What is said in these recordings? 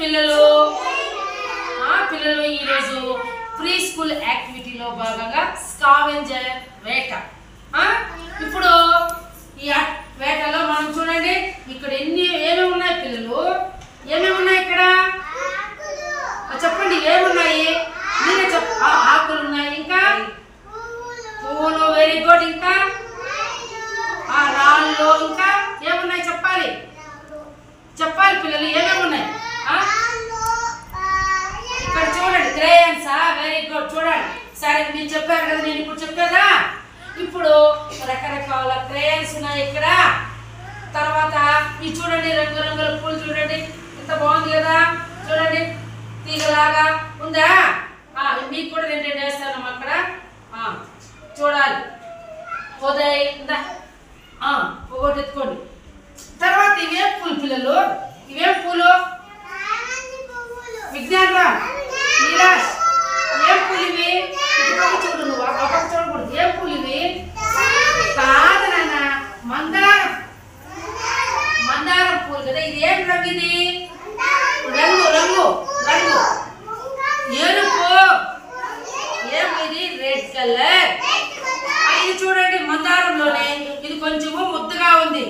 పిల్లలు పిల్లలు ఈరోజు ప్రీ స్కూల్ యాక్టివిటీలో భాగంగా స్కావెంజర్ వేట. ఇప్పుడు ఈ వేటలో మనం చూడండి ఇక్కడ ఏమేమి ఉన్నాయి పిల్లలు, ఏమేమి ఉన్నాయి ఇక్కడ చెప్పండి, ఏమున్నాయి మీరే ఆకులు ఉన్నాయి, ఇంకా పువ్వులు, వెరీ గుడ్, ఇంకా రాళ్ళు, ఇంకా ఏమున్నాయి చెప్పాలి పిల్లలు, ఏమేమి ఉన్నాయి ఇక్కడ చూడండి, క్రేయన్స్, వెరీ గుడ్, చూడండి. సరే మీరు చెప్పారు కదా, నేను ఇప్పుడు చెప్పేదా. ఇప్పుడు రకరకాల క్రేయన్స్ ఉన్నాయి ఇక్కడ. తర్వాత ఇది చూడండి, రంగురంగుల పూలు చూడండి, ఎంత బాగుంది కదా, చూడండి తీగలాగా ఉందా. మీకు కూడా నేను వేస్తాను అక్కడ, చూడాలి. ఉదయ్ ఒకటి ఎత్తుకోండి. తర్వాత ఇవేం పూలు పిల్లలు, ఇవేం పూలు విజ్ఞాన్ రా నీరాజ్, ఏం పూలు ఇవి, చూడు నువ్వు అక్కడ చూడకూడదు, ఏం పూలు ఇవి కాదు నాన్న, మందారం పూలు కదా. ఇది ఏం రంగు, ఇది రంగు రంగు రంగు ఎరుపు, ఏం ఇది రెడ్ కలర్. ఇది చూడండి మందారంలోనే ఇది కొంచెము ముద్దగా ఉంది,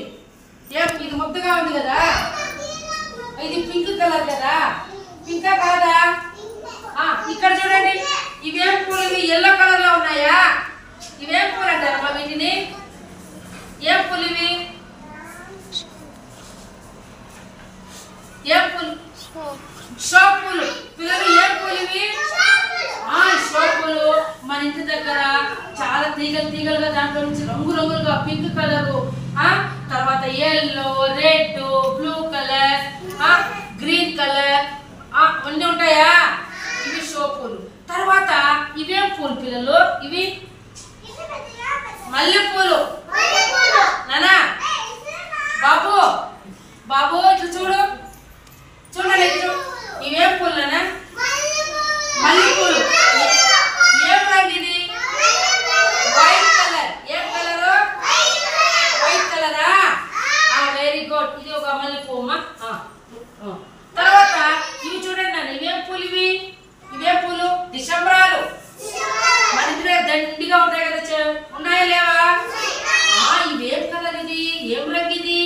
ఇది ముద్దగా ఉంది కదా. ఇది పింక్ కలర్ కదా, పింకా కాదా. ఇక్కడ చూడండి ఇవేం పూలు, ఇవి ఎల్లో కలర్ లో ఉన్నాయా, ఇవేం పూలు అంటారమ్మా వీటిని, ఏం పూలు ఇవి, ఏం పూలు, షో పూలు పిల్లలు, ఏం పూలు ఇవి, షో పూలు. మన ఇంటి దగ్గర చాలా తీగలుగా దాంట్లో నుంచి రంగురంగులుగా పింక్ కలరు, తర్వాత yellow, red, blue colour, green colour అన్నీ ఉంటాయా, ఇవి షో పూలు. తర్వాత ఇవేం పూలు పిల్లలు, ఇవి మల్లె పూలు. నానా బాబు బాబు ఇట్లా చూడు, చూడండి ఇవేం పూలు నానా, మల్లె పూలు. ఏం రంగు ఇది, వైట్ కలర్. ఏం కలరు, వైట్ కలరా, వెరీ గుడ్. ఇది ఒక మల్లె పువ్వు అమ్మా. తర్వాత ఇవి చూడండి నాన్న, ఇవేం పూలు, ఇవే పూలు డిసెంబరాలు. మన ఇంటి దండిగా ఉంటాయి కదా, ఉన్నాయా లేవా. ఇవేం కలర్, ఇది ఏం రంగు, ఇది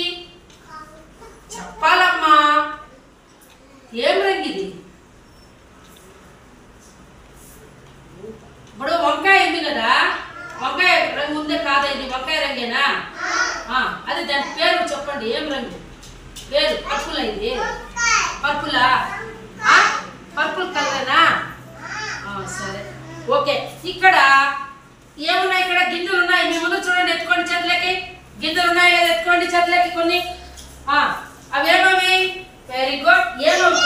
చెప్పాలమ్మా, ఏం రంగు ఇది. ఇప్పుడు వంకాయ ఉంది కదా, వంకాయ రంగు ఉందే కాదా, ఇది వంకాయ రంగేనా, అది దాని పేరు చెప్పండి, ఏం రంగు పేరు. పర్పుల్, ఇది పర్పులా, పర్పుల్ కలరేనా, సరే ఓకే. ఇక్కడ ఏమున్నాయి, ఇక్కడ గింజలు ఉన్నాయి, మీ ముందు చూడండి, ఎత్తుకోండి చేతులకి, గింజలు ఉన్నాయి లేదా ఎత్తుకోండి చేతులకి కొన్ని. అవేమవి, వెరీ గుడ్, ఏమవి,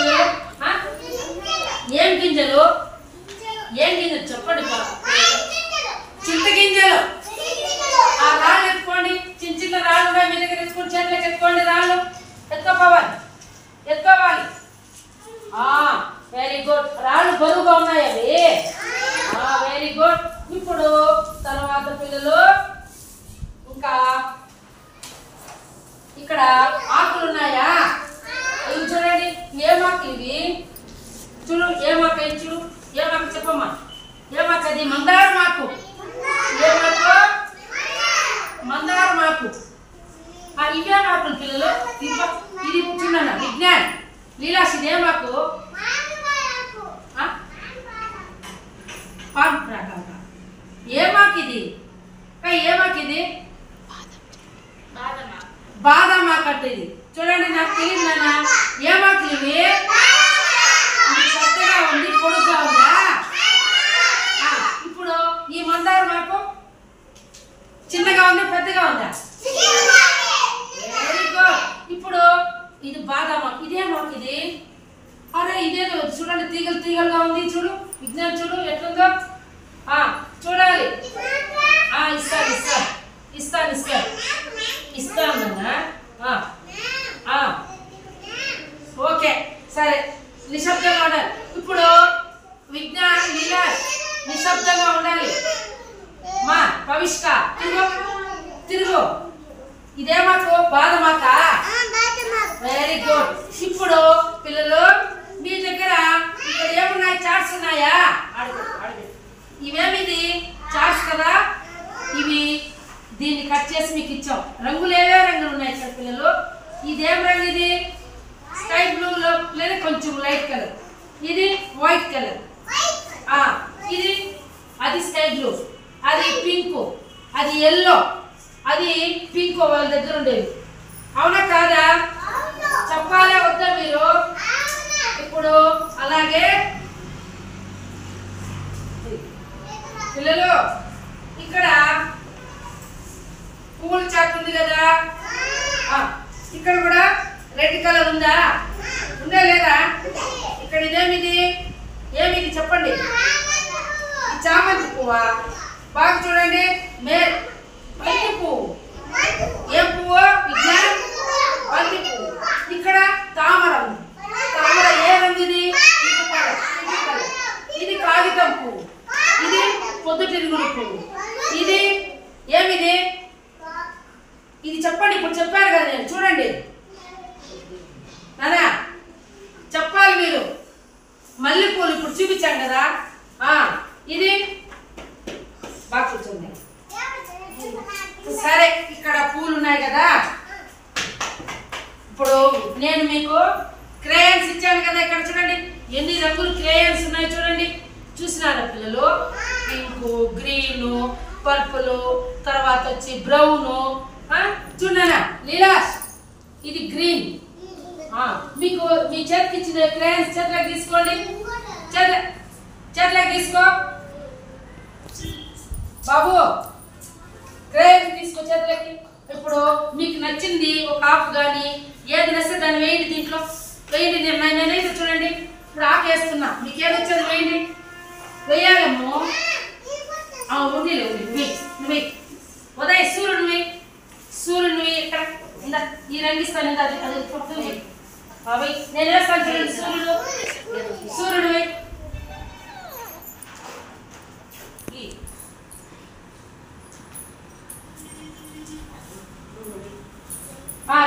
ఏం గింజలు, ఏం గింజలు చెప్పండి, చింత గింజలు. రాళ్ళు ఎత్తుకోండి, చిన్న రాళ్ళు ఉన్నాయి మీ దగ్గర, ఎత్తుకోండి చేతులకి, ఎత్తుకోండి రాళ్ళు, ఎత్తుకోవాలి. వెరీ గుడ్, రాళ్ళు బరువుగా ఉన్నాయి అవి, వెరీ గుడ్. ఇప్పుడు తర్వాత పిల్లలు ఇంకా ఇక్కడ ఆకులు ఉన్నాయా, ఇవి చూడండి, ఏమాకు ఇవి చూడు, ఏమాక ఇది చూడు, ఏమాక చెప్పమ్మా, ఏమాక అది మందారమాకు. ఏమాకు, మందారమాకు. ఇవేమాకులు పిల్లలు, ఇది చూడన్న విజ్ఞాన్ లీలాస్, ఇదేమాకు, ఏమాకు ఇది, ఏమాకు ఇది బాదమాకు అంటే. ఇది చూడండి, నాకు తెలియదు నాన్న, ఏమాకులు ఇవి, చక్కగా ఉంది, పొడుగ్గా ఉందా. ఇప్పుడు ఈ మందారమాకు చిన్నగా ఉందా పెద్దగా ఉందా, వెరీ గుడ్. ఇప్పుడు ఇది బాదమాకు, ఇదేమాకు ఇది, ఇదేదో చూడండి తీగలుగా ఉంది, చూడు విజ్ఞాన్, చూడు ఎట్లుందో, చూడాలి. ఇస్తాను ఓకే సరే, నిశ్శబ్దంగా ఉండాలి. ఇప్పుడు విజ్ఞాన్ లీలా నిశ్శబ్దంగా ఉండాలి. మా పవిష్క తిరుగు, ఇదేమాకు బాదమాక, వెరీ గుడ్. ఇప్పుడు పిల్లలు చూపించాం. రంగులు ఏవే రంగులు ఉన్నాయి ఇక్కడ పిల్లలు? ఇదేం రంగు? ఇది స్కై బ్లూ లేదా కొంచెం లైట్ కలర్. ఇది వైట్ కలర్. ఇది అది స్కై బ్లూ, అది పింక్, అది ఎల్లో, అది పింక్ వాళ్ళ దగ్గర ఉండేది. అవునా కాదా? చెప్పాలా వద్దా మీరు? ఇప్పుడు అలాగే పిల్లలు ఇక్కడ పువ్వుల చాట్ ఉంది కదా, ఇక్కడ కూడా రెడ్ కలర్ ఉందా? ఉందా లేదా? ఇక్కడ ఇదేమిది? ఏమిది చెప్పండి? చామంతి పువ్వా? బాగా చూడండి. బంతి పువ్వు. ఏం పువ్వు? బంతి పువ్వు. ఇక్కడ తామర. తామర ఏ రంగు? ఇది ఇది కాగితం పువ్వు. ఇది పొద్దుతిరుగుడు పువ్వు. ఇది ఏమిది? ఇది చెప్పండి. ఇప్పుడు చెప్పారు కదా నేను. చూడండి నానా, చెప్పాలి మీరు. మల్లెపూలు ఇప్పుడు చూపించాను కదా. ఇది బాగా కూర్చోండి. సరే, ఇక్కడ పూలు ఉన్నాయి కదా. ఇప్పుడు నేను మీకు క్రేయన్స్ ఇచ్చాను కదా. ఇక్కడ చూడండి ఎన్ని రంగులు క్రేయన్స్ ఉన్నాయి చూడండి. చూసినారా పిల్లలు? పింక్, గ్రీన్, పర్పుల్, తర్వాత వచ్చి బ్రౌన్. చూడనా లీలాస్, ఇది గ్రీన్. మీకు మీ చేతికి ఇచ్చిన క్రేయన్స్ చేతిలోకి తీసుకోండి. చేతిలోకి తీసుకో బాబు. క్రేయన్స్ తీసుకో చేతిలోకి. ఇప్పుడు మీకు నచ్చింది ఒక ఆకు కానీ ఏది నచ్చితే దాన్ని వేయండి. దీంట్లో వేయండి. నేనైతే చూడండి ఇప్పుడు ఆకు వేస్తున్నా. మీకు ఏది వచ్చేది వేయండి. వేయాలమ్మో. ఉంది నువ్వు ఉదయ సూర్యుడు సూర్యుడు ఇక్కడ ఇందా ఈ రంగిస్తాను. ఇంకా అది అది పుడుతుంది. నేను వేస్తాను చూడండి. సూర్యుడు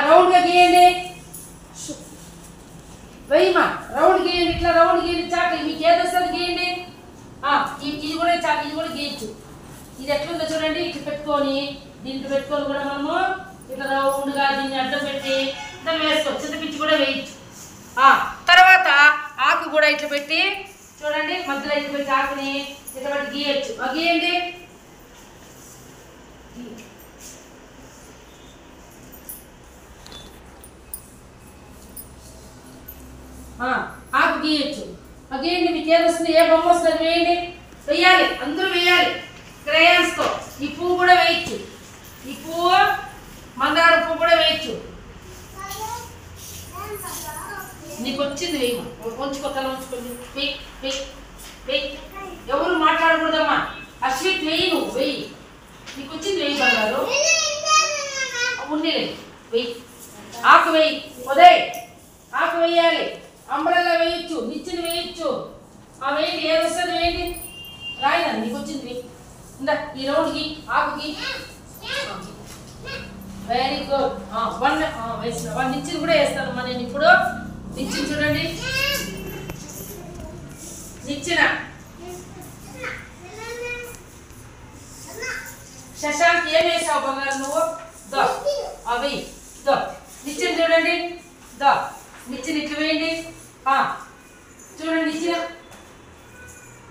రౌండ్ గా గీయండి. వేయమా రౌండ్ గీయండి. ఇట్లా రౌండ్ గీయండి. చాట్ మీకు ఏది వస్తుంది గీయండి. ఇది కూడా చాట్, ఇది కూడా గీయచ్చు. ఇది ఎట్లుందో చూడండి. ఇట్లా పెట్టుకొని దీంట్లో పెట్టుకొని కూడా మనము ఇట్లా రౌండ్ గా దీన్ని అడ్డం పెట్టి దాన్ని వేసుకోవచ్చు. చింతపిచ్చి కూడా వేయచ్చు. తర్వాత ఆకు కూడా ఇట్లా పెట్టి చూడండి. మధ్యలో ఇట్లా పెట్టి ఆకుని ఇట్లా పెట్టి గీయచ్చు. గీయండి. ఆకు గీయచ్చు. గీయండి. మీకు ఏది వస్తుంది? ఏ బొమ్మ వస్తుంది వేయండి. వేయాలి, అందరూ వేయాలి క్రేయన్స్ తో. ఈ పువ్వు కూడా వేయచ్చు. ఈ పువ్వు మందార పువ్వు కూడా వేయచ్చు. నీకు వచ్చింది వేయమా. ఉంచుకోతల ఉంచుకోండి. వెయ్యి. ఎవరు మాట్లాడకూడదమ్మా. అశ్విత్ వెయ్యి. నువ్వు వెయ్యి. నీకు వచ్చింది వెయ్యి బంగారు. ఉండి వెయ్యి. ఆకు వెయ్యి. ఉదయ్ ఆకు వేయాలి. అంబ్రెల్లా వేయచ్చు. నిచ్చెన వేయచ్చు. వేయండి. ఏది వస్తుంది వేయండి. రాయినా నీకు వచ్చింది వెయ్యి. ఇందా ఈ రౌండ్కి ఆకుకి. Very good. వేసిన వన్ నిచ్చెన కూడా వేస్తానమ్మా నేను. ఇప్పుడు నిచ్చెన చూడండి. నిచ్చెన శశాంక్ ఏం వేసావు బంగారు నువ్వు? అవి నిచ్చెన చూడండి. నిచ్చెన ఇట్లా వేయండి. చూడండి నిచ్చెన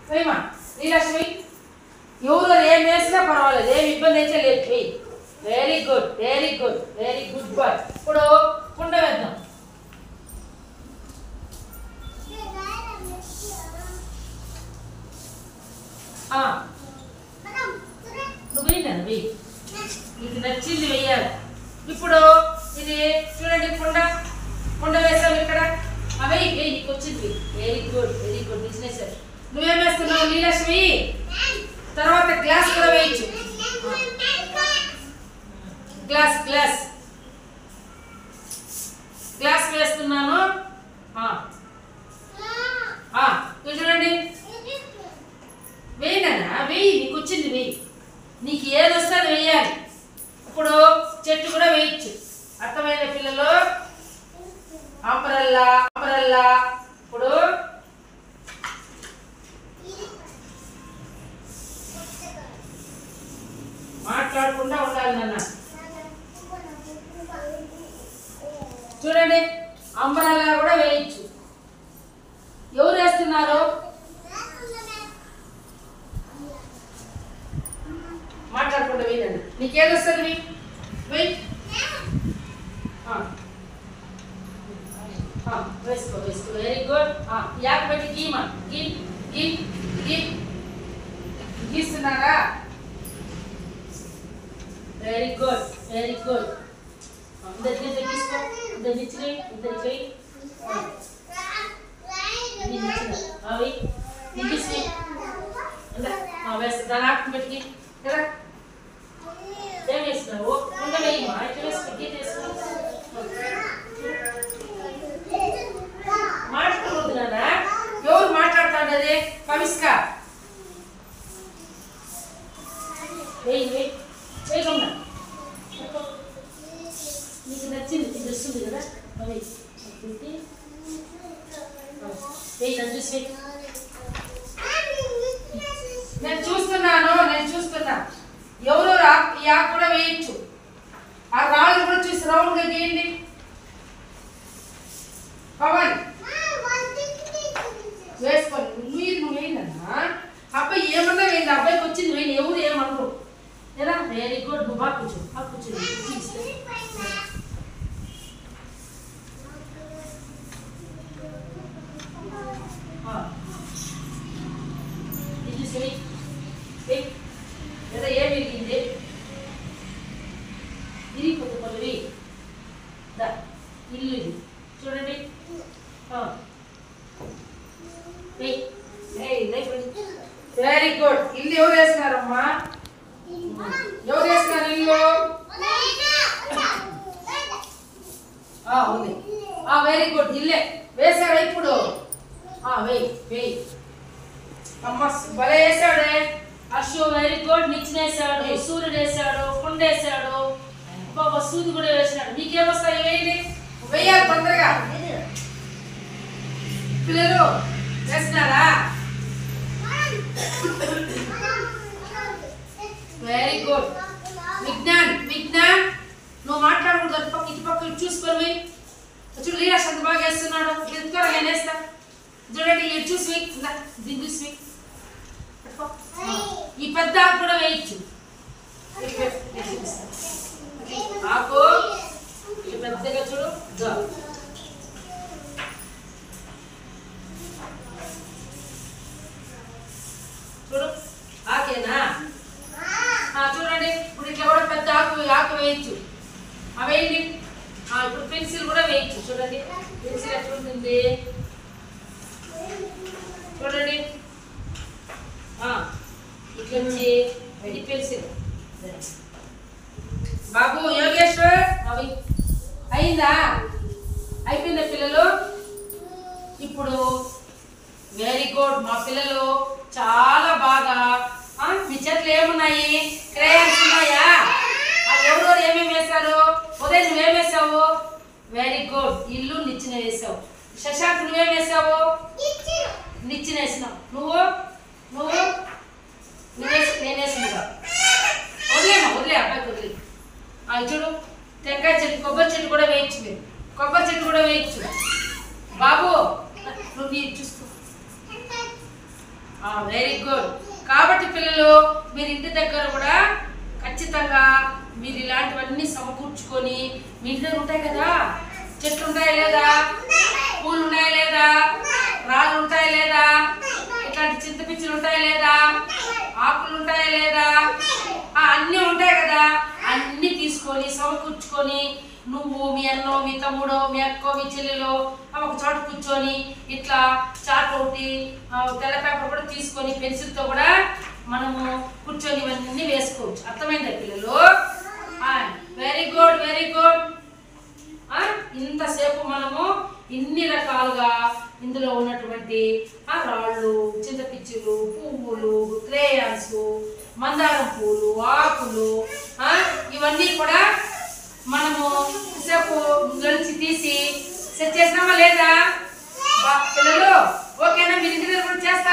వేయమా. లీలాష్ వెయ్యి. ఎవరు ఏం వేసినా పర్వాలేదు. ఏమి ఇబ్బంది అయితే లేదు. వెయ్యి. Very good. Very good. Very good boy. ఇప్పుడు కుండ వేద్దాం. నువ్వు వేయండి. వెయ్యి. మీకు నచ్చింది వెయ్యాలి. ఇప్పుడు ఇది చూడండి. కుండ వేసావు ఇక్కడ. వెయ్యి. నీకు వచ్చింది. Very good. Very good. Business నువ్వేం వేస్తున్నావు లీలాష్? వెయ్యి. తర్వాత గ్లాస్ కూడా వేయచ్చు. గ్లాస్ వేస్తున్నాను. చూడండి. వేయనా? వెయ్యి. నీకు వచ్చింది వెయ్యి. నీకు ఏది వస్తే అది వేయాలి. ఇప్పుడు చెట్టు కూడా వేయచ్చు. అర్థమైన పిల్లలు? అంబ్రెల్లా. ఇప్పుడు మాట్లాడకుండా ఉండాలి నాన్న. చూడండి అంబరాలా కూడా వేయచ్చు. ఎవరు వేస్తున్నారు? మాట్లాడకుండా వేయండి. నీకేది వస్తుంది? వెయ్యి. వేసుకో వేసుకో. Very good. యాక్ పెట్టి గీమా గీ గీ గీ గీస్తున్నారా? Very good very good. ఇద్దరు తీసుకో. ఇద్దరు నిచ్చి ఇద్దరు చెయ్యి. అవి తీసి వేస్తా. దాని ఆకు పెట్టి కదా ఏం వేసినావు? ఉండవేయమ్మా. ఇట్లా వేసుకో. గీత వేసుకో. మాట్లాడుతున్నారా? ఎవరు మాట్లాడుతున్నది? కవిష్క వెయ్యి వెయ్యి వేయకుండా. నీకు నచ్చింది ఇది వస్తుంది కదా వెయ్యి. వెయ్యి నన్ను చూసి. నేను చూస్తున్నా. ఎవరు ఈ ఆకు కూడా వేయచ్చు. ఆ రాళ్ళు కూడా చూసి రౌండ్గా గీయండి. పవన్ వేసుకోండి. నువ్వు వేయనన్నా. అబ్బాయి ఏమన్నా వేయండి. అబ్బాయికి వచ్చింది వేయండి. ఎవరు ఏమనరు. ఎలా? Very good. నువ్వు బాగా కూర్చో. లేదా ఏమి విరిగింది? విరిగిపోతే పల్లవి ఇల్లు ఇది చూడండి. Very good. ఇల్లు ఎవరు వేసినారమ్మా? ఎవరు వేసినారు ఇల్లు? ఉంది. Very good. ఇల్లే వేసారా ఇప్పుడు? వెయ్యి. అమ్మ భలే వేసాడే అశు. Very good. నిచ్చినేసాడు, సూర్యుడు వేసాడు, కొండ వేసాడు, సూది కూడా వేసినాడు. మీకేమొస్తాయి? వేయండి. వెయ్యాలి తొందరగా. పిల్లలు వేసినారా? Very good. విజ్ఞాన్ నువ్వు మాట్లాడకూడదు. ఇటు పక్క చూసుకొని చూడు. లీలాష్ అంత బాగా వేస్తున్నాడు. ఎందుకో నేను వేస్తా. చూడండి ఇటు చూసి దీన్ని చూసి. ఈ పెద్ద ఆకు కూడా వేయచ్చు. ఆకు పెద్దగా చూడు. చూడు ఆకేనా? చూడండి ఇప్పుడు ఇట్లా కూడా పెద్ద ఆకు వేయచ్చు. వేయండి. ఇప్పుడు పెన్సిల్ కూడా వేయచ్చు. చూడండి పెన్సిల్ ఎట్లా ఉంటుంది చూడండి. ఇట్లా వచ్చి ఇది పెన్సిల్. బాబు యోగేశ్వర్ అయిందా? అయిపోయిందా పిల్లలు? ఇప్పుడు వెరీ గుడ్. మా పిల్లలు చాలా బాగా. మీ చేతులు ఏమున్నాయి? క్రేయాన్స్ ఉన్నాయా? ఎవరెవరు ఏమేమి వేశారు? ఉదయం నువ్వేం వేసావు? Very good. ఇల్లు నిచ్చిన వేసావు. శశాంక్ నువ్వేం వేసావు? నిచ్చిన వేసినావు. నువ్వు నేను వేసినా. వదిలే అబ్బాయికి వదిలే. చూడు టెంకాయ చెట్టు, కొబ్బరి చెట్టు కూడా వేయచ్చు. మీరు కొబ్బరి చెట్టు కూడా వేయచ్చు. బాబు నువ్వు చూసుకో. Very good. కాబట్టి పిల్లలు మీరు ఇంటి దగ్గర కూడా ఖచ్చితంగా మీరు ఇలాంటివన్నీ సమకూర్చుకొని మీ ఇంటి దగ్గర ఉంటాయి కదా. చెట్లు ఉంటాయా లేదా? పూలు ఉన్నాయా లేదా? రాళ్ళు ఉంటాయా లేదా? ఇట్లాంటి చింతపిచ్చులు ఉంటాయా లేదా? ఆకులు ఉంటాయా లేదా? అన్నీ ఉంటాయి కదా. అన్నీ తీసుకొని సమకూర్చుకొని నువ్వు మీ అన్నో మీ తమ్ముడో మీ అక్కో మీ చెల్లెలో ఒక చోట కూర్చొని ఇట్లా చాట్ ఒకటి తెల్ల పేపర్ కూడా తీసుకొని పెన్సిల్తో కూడా మనము కూర్చొని ఇవన్నీ వేసుకోవచ్చు. అర్థమైందా పిల్లలు? Very good very good. ఇంతసేపు మనము ఇన్ని రకాలుగా ఇందులో ఉన్నటువంటి రాళ్ళు, చింతపిచ్చులు, పువ్వులు, క్రేయాన్స్, మందారం పూలు, ఆకులు ఇవన్నీ కూడా మనము సేపు గడిచి తీసి సెట్ చేసినామా లేదా? పిల్లలు ఓకేనా? మీరు ఇంటి దగ్గర కూడా చేస్తారా?